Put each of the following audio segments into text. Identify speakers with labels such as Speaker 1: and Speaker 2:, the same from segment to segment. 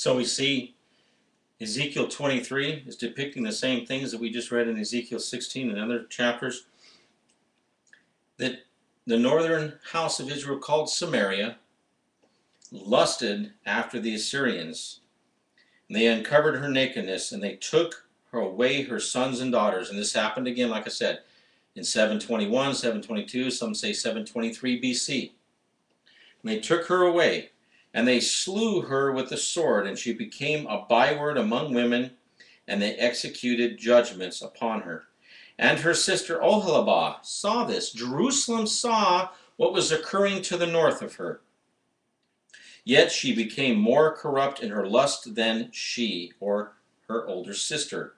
Speaker 1: So we see Ezekiel 23 is depicting the same things that we just read in Ezekiel 16 and other chapters. That the northern house of Israel, called Samaria, lusted after the Assyrians. And they uncovered her nakedness, and they took her away her sons and daughters. And this happened again, like I said, in 721, 722, some say 723 BC. And they took her away, and they slew her with the sword, and she became a byword among women, and they executed judgments upon her. And her sister Oholibah saw this. Jerusalem saw what was occurring to the north of her. Yet she became more corrupt in her lust than she, or her older sister.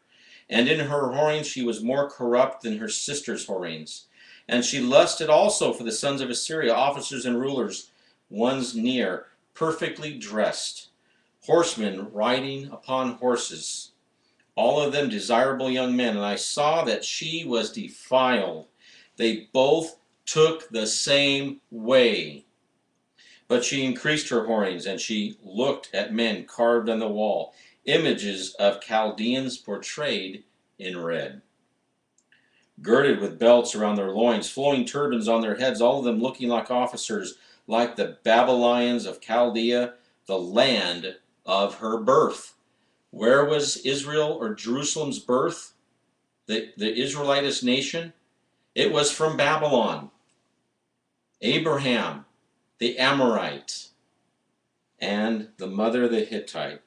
Speaker 1: And in her whorings she was more corrupt than her sister's whorings. And she lusted also for the sons of Assyria, officers and rulers, ones near, perfectly dressed, horsemen riding upon horses, all of them desirable young men. And I saw that she was defiled. They both took the same way. But she increased her whorings, and she looked at men carved on the wall, images of Chaldeans portrayed in red, girded with belts around their loins, flowing turbans on their heads, all of them looking like officers, like the Babylonians of Chaldea, the land of her birth. Where was Israel or Jerusalem's birth? The Israelitish nation? It was from Babylon. Abraham, the Amorite, and the mother, the Hittite,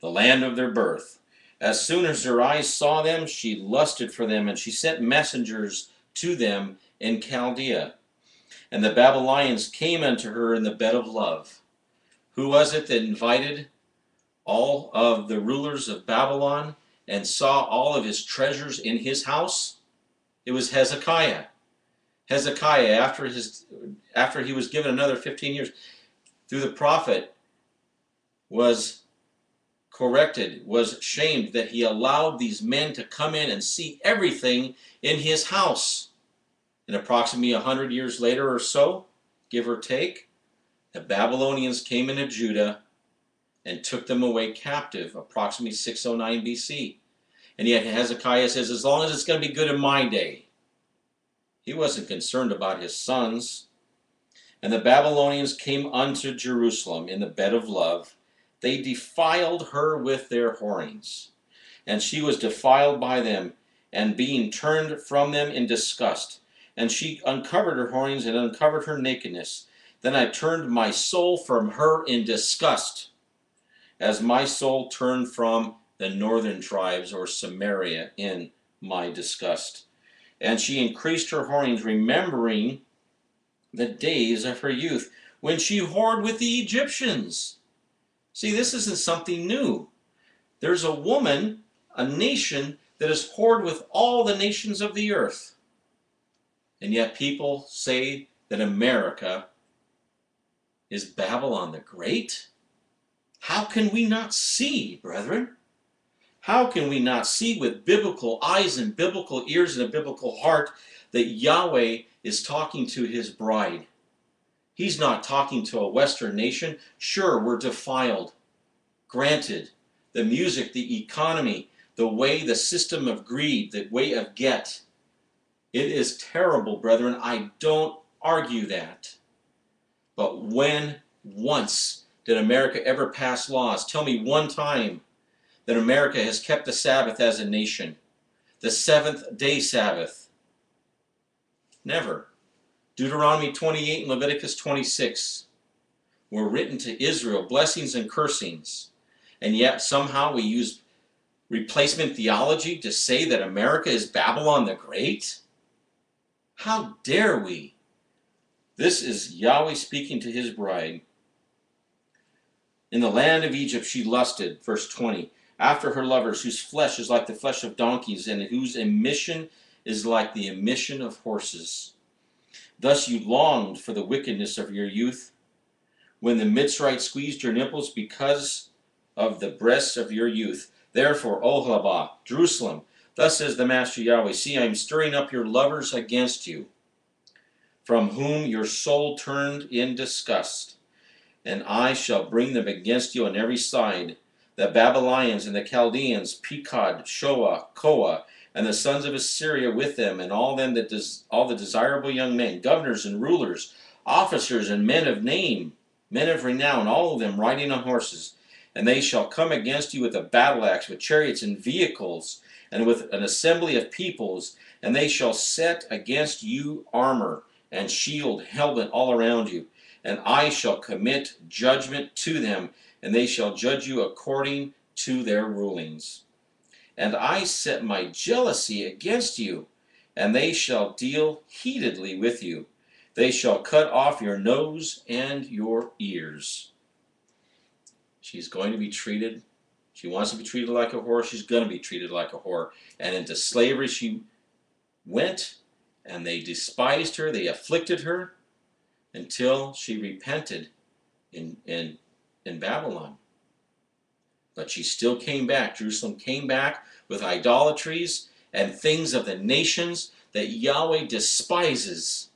Speaker 1: the land of their birth. As soon as her eyes saw them, she lusted for them, and she sent messengers to them in Chaldea. And the Babylonians came unto her in the bed of love. Who was it that invited all of the rulers of Babylon and saw all of his treasures in his house? It was Hezekiah. Hezekiah, after he was given another 15 years, through the prophet, was corrected, was shamed that he allowed these men to come in and see everything in his house. And approximately 100 years later or so, give or take, the Babylonians came into Judah and took them away captive, approximately 609 BC. And yet Hezekiah says, as long as it's going to be good in my day. He wasn't concerned about his sons. And the Babylonians came unto Jerusalem in the bed of love. They defiled her with their whorings, and she was defiled by them, and being turned from them in disgust. And she uncovered her whorings and uncovered her nakedness. Then I turned my soul from her in disgust, as my soul turned from the northern tribes, or Samaria, in my disgust. And she increased her whorings, remembering the days of her youth, when she whored with the Egyptians. See, this isn't something new. There's a woman, a nation, that is whored with all the nations of the earth. And yet people say that America is Babylon the Great? How can we not see, brethren? How can we not see with biblical eyes and biblical ears and a biblical heart that Yahweh is talking to his bride? He's not talking to a Western nation. Sure, we're defiled. Granted, the music, the economy, the way, the system of greed, the way of get. It is terrible, brethren. I don't argue that. But when once did America ever pass laws? Tell me one time that America has kept the Sabbath as a nation. The seventh-day Sabbath. Never. Deuteronomy 28 and Leviticus 26 were written to Israel, blessings and cursings. And yet somehow we use replacement theology to say that America is Babylon the Great? How dare we? This is Yahweh speaking to his bride. In the land of Egypt she lusted, verse 20, after her lovers, whose flesh is like the flesh of donkeys, and whose emission is like the emission of horses. Thus you longed for the wickedness of your youth, when the Mitzrite squeezed your nipples because of the breasts of your youth. Therefore, Oholibah, Jerusalem, thus says the Master Yahweh, see, I am stirring up your lovers against you, from whom your soul turned in disgust. and I shall bring them against you on every side, the Babylonians and the Chaldeans, Pekod, Shoah, Koah, and the sons of Assyria with them, and all them that all the desirable young men, governors and rulers, officers and men of name, men of renown, all of them riding on horses. And they shall come against you with a battle axe, with chariots and vehicles, and with an assembly of peoples, and they shall set against you armor and shield, helmet all around you. And I shall commit judgment to them, and they shall judge you according to their rulings. And I set my jealousy against you, and they shall deal heatedly with you. They shall cut off your nose and your ears. She's going to be treated, she wants to be treated like a whore, she's going to be treated like a whore. And into slavery she went, and they despised her, they afflicted her, until she repented in Babylon. But she still came back. Jerusalem came back with idolatries and things of the nations that Yahweh despises.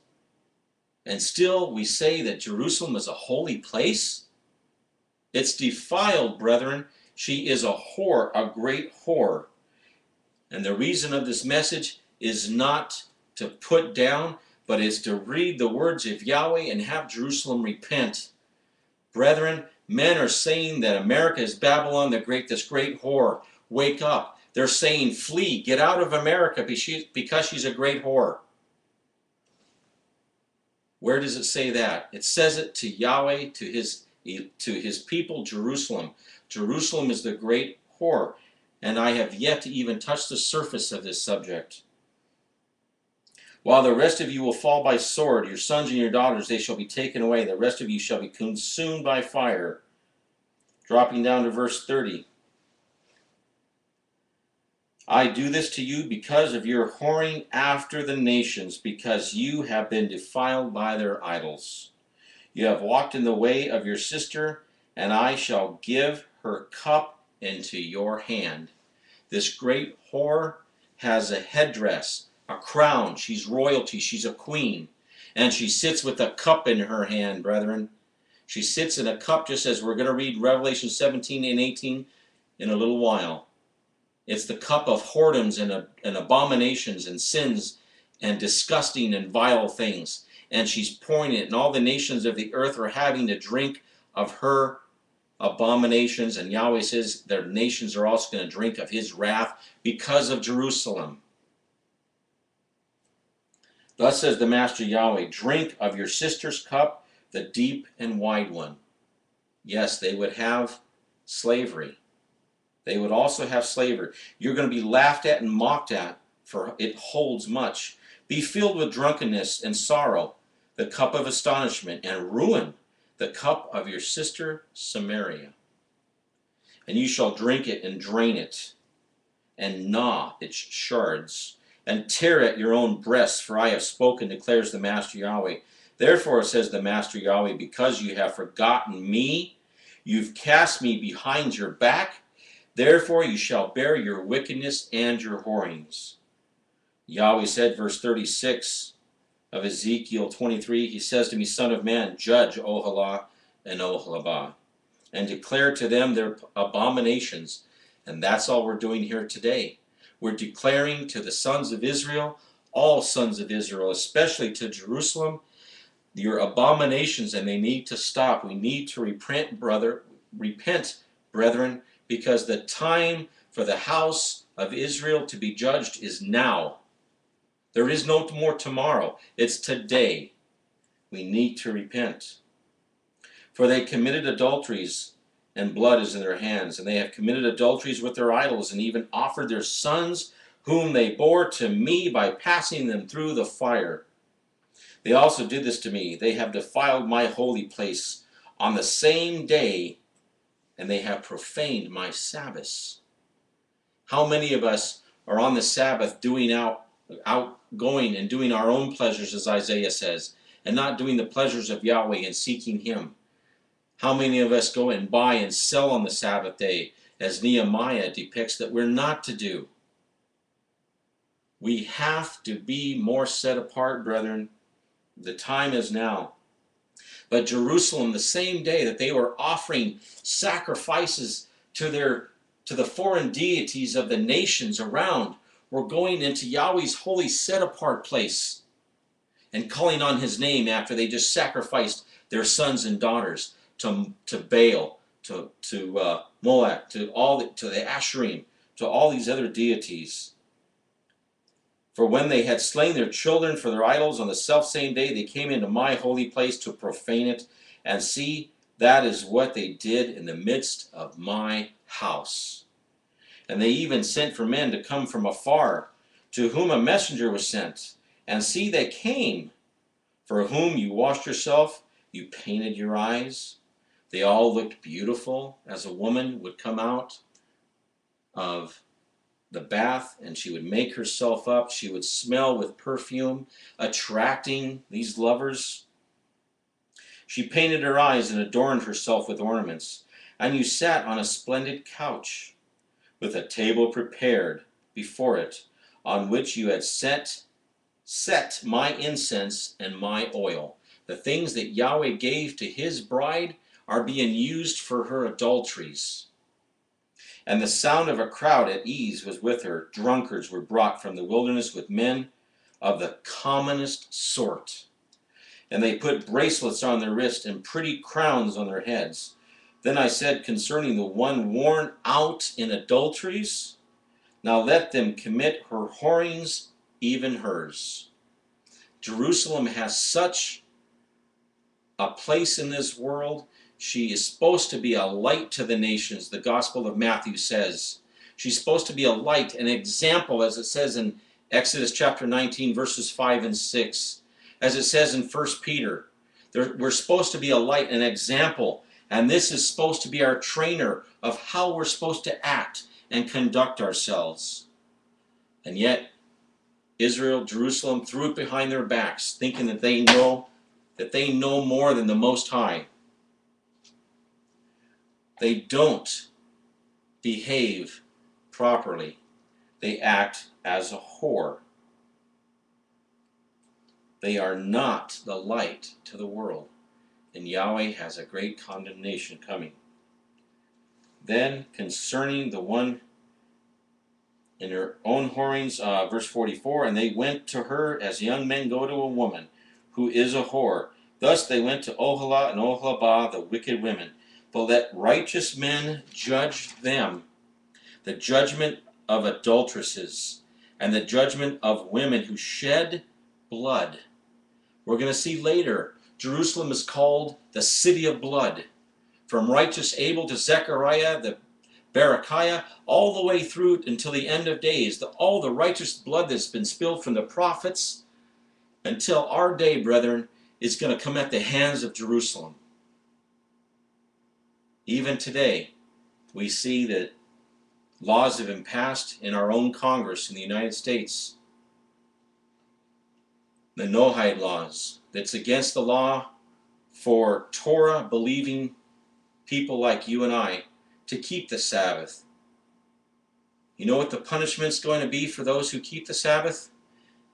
Speaker 1: And still we say that Jerusalem is a holy place? It's defiled, brethren. She is a whore, a great whore. And the reason of this message is not to put down, but is to read the words of Yahweh and have Jerusalem repent. Brethren, men are saying that America is Babylon the Great, this great whore. Wake up. They're saying, flee, get out of America because she's a great whore. Where does it say that? It says it to Yahweh, to his people, Jerusalem. Jerusalem is the great whore. And I have yet to even touch the surface of this subject. While the rest of you will fall by sword, your sons and your daughters, they shall be taken away. The rest of you shall be consumed by fire. Dropping down to verse 30. I do this to you because of your whoring after the nations, because you have been defiled by their idols. You have walked in the way of your sister, and I shall give her cup into your hand. This great whore has a headdress, a crown. She's royalty. She's a queen. And she sits with a cup in her hand, brethren. She sits in a cup, just as we're going to read Revelation 17 and 18 in a little while. It's the cup of whoredoms and abominations and sins and disgusting and vile things. And she's pouring it, and all the nations of the earth are having to drink of her abominations. And Yahweh says their nations are also going to drink of his wrath because of Jerusalem. Thus says the Master Yahweh, drink of your sister's cup, the deep and wide one. Yes, they would have slavery. They would also have slavery. You're going to be laughed at and mocked at, for it holds much. Be filled with drunkenness and sorrow, the cup of astonishment and ruin, the cup of your sister Samaria. And you shall drink it and drain it, and gnaw its shards, and tear at your own breasts, for I have spoken, declares the Master Yahweh. Therefore, says the Master Yahweh, because you have forgotten me, you've cast me behind your back, therefore you shall bear your wickedness and your whorings. Yahweh said, verse 36 of Ezekiel 23, he says to me, Son of man, judge Ohalah and Oholabah, and declare to them their abominations. And that's all we're doing here today. We're declaring to the sons of Israel, all sons of Israel, especially to Jerusalem, your abominations, and they need to stop. We need to repent, brethren, because the time for the house of Israel to be judged is now. There is no more tomorrow. It's today. We need to repent. For they committed adulteries, and blood is in their hands, and they have committed adulteries with their idols, and even offered their sons, whom they bore to me by passing them through the fire. They also did this to me. They have defiled my holy place on the same day, and they have profaned my Sabbaths. How many of us are on the Sabbath outgoing and doing our own pleasures, as Isaiah says, and not doing the pleasures of Yahweh and seeking him? How many of us go and buy and sell on the Sabbath day, as Nehemiah depicts that we're not to do? We have to be more set apart, brethren. The time is now. But Jerusalem, the same day that they were offering sacrifices to the foreign deities of the nations around, were going into Yahweh's holy set-apart place and calling on his name after they just sacrificed their sons and daughters to Baal, to Molech, to the Asherim, to all these other deities. For when they had slain their children for their idols on the selfsame day, they came into my holy place to profane it. And see, that is what they did in the midst of my house. And they even sent for men to come from afar, to whom a messenger was sent. And see, they came, for whom you washed yourself, you painted your eyes. They all looked beautiful, as a woman would come out of the bath, and she would make herself up. She would smell with perfume, attracting these lovers. She painted her eyes and adorned herself with ornaments. And you sat on a splendid couch, with a table prepared before it, on which you had set my incense and my oil. The things that Yahweh gave to his bride are being used for her adulteries. And the sound of a crowd at ease was with her. Drunkards were brought from the wilderness with men of the commonest sort. And they put bracelets on their wrists and pretty crowns on their heads. Then I said concerning the one worn out in adulteries, now let them commit her whorings, even hers. Jerusalem has such a place in this world. She is supposed to be a light to the nations, the Gospel of Matthew says. She's supposed to be a light, an example, as it says in Exodus chapter 19, verses 5 and 6. As it says in 1 Peter, we're supposed to be a light, an example, and this is supposed to be our trainer of how we're supposed to act and conduct ourselves. And yet, Israel, Jerusalem, threw it behind their backs, thinking that they know more than the Most High. They don't behave properly. They act as a whore. They are not the light to the world. And Yahweh has a great condemnation coming. Then concerning the one in her own whorings, verse 44, and they went to her as young men go to a woman who is a whore. Thus they went to Oholah and Oholabah, the wicked women. But let righteous men judge them, the judgment of adulteresses, and the judgment of women who shed blood. We're going to see later, Jerusalem is called the city of blood. From righteous Abel to Zechariah, the Berechiah, all the way through until the end of days, all the righteous blood that's been spilled from the prophets, until our day, brethren, is going to come at the hands of Jerusalem. Even today, we see that laws have been passed in our own Congress in the United States. The Noahide laws, that's against the law for Torah-believing people like you and I to keep the Sabbath. You know what the punishment's going to be for those who keep the Sabbath?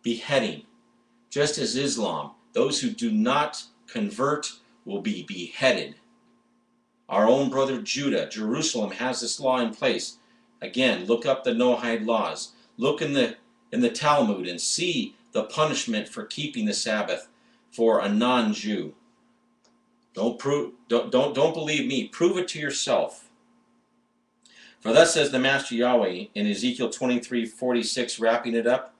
Speaker 1: Beheading. Just as Islam, those who do not convert will be beheaded. Our own brother Judah, Jerusalem, has this law in place. Again, look up the Noahide laws. Look in the Talmud and see the punishment for keeping the Sabbath for a non-Jew. Don't believe me. Prove it to yourself. For thus says the Master Yahweh in Ezekiel 23:46, wrapping it up.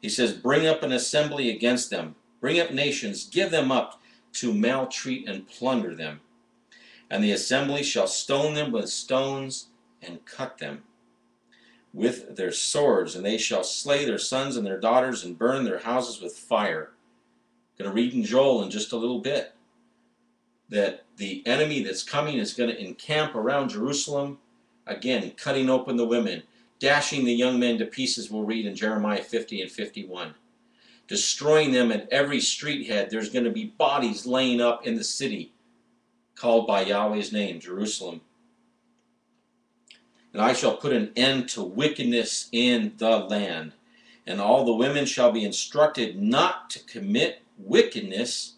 Speaker 1: He says, bring up an assembly against them. Bring up nations. Give them up to maltreat and plunder them. And the assembly shall stone them with stones and cut them with their swords. And they shall slay their sons and their daughters and burn their houses with fire. I'm going to read in Joel in just a little bit that the enemy that's coming is going to encamp around Jerusalem. Again, cutting open the women, dashing the young men to pieces, we'll read in Jeremiah 50 and 51. Destroying them at every street head. There's going to be bodies laying up in the city called by Yahweh's name, Jerusalem. And I shall put an end to wickedness in the land. And all the women shall be instructed not to commit wickedness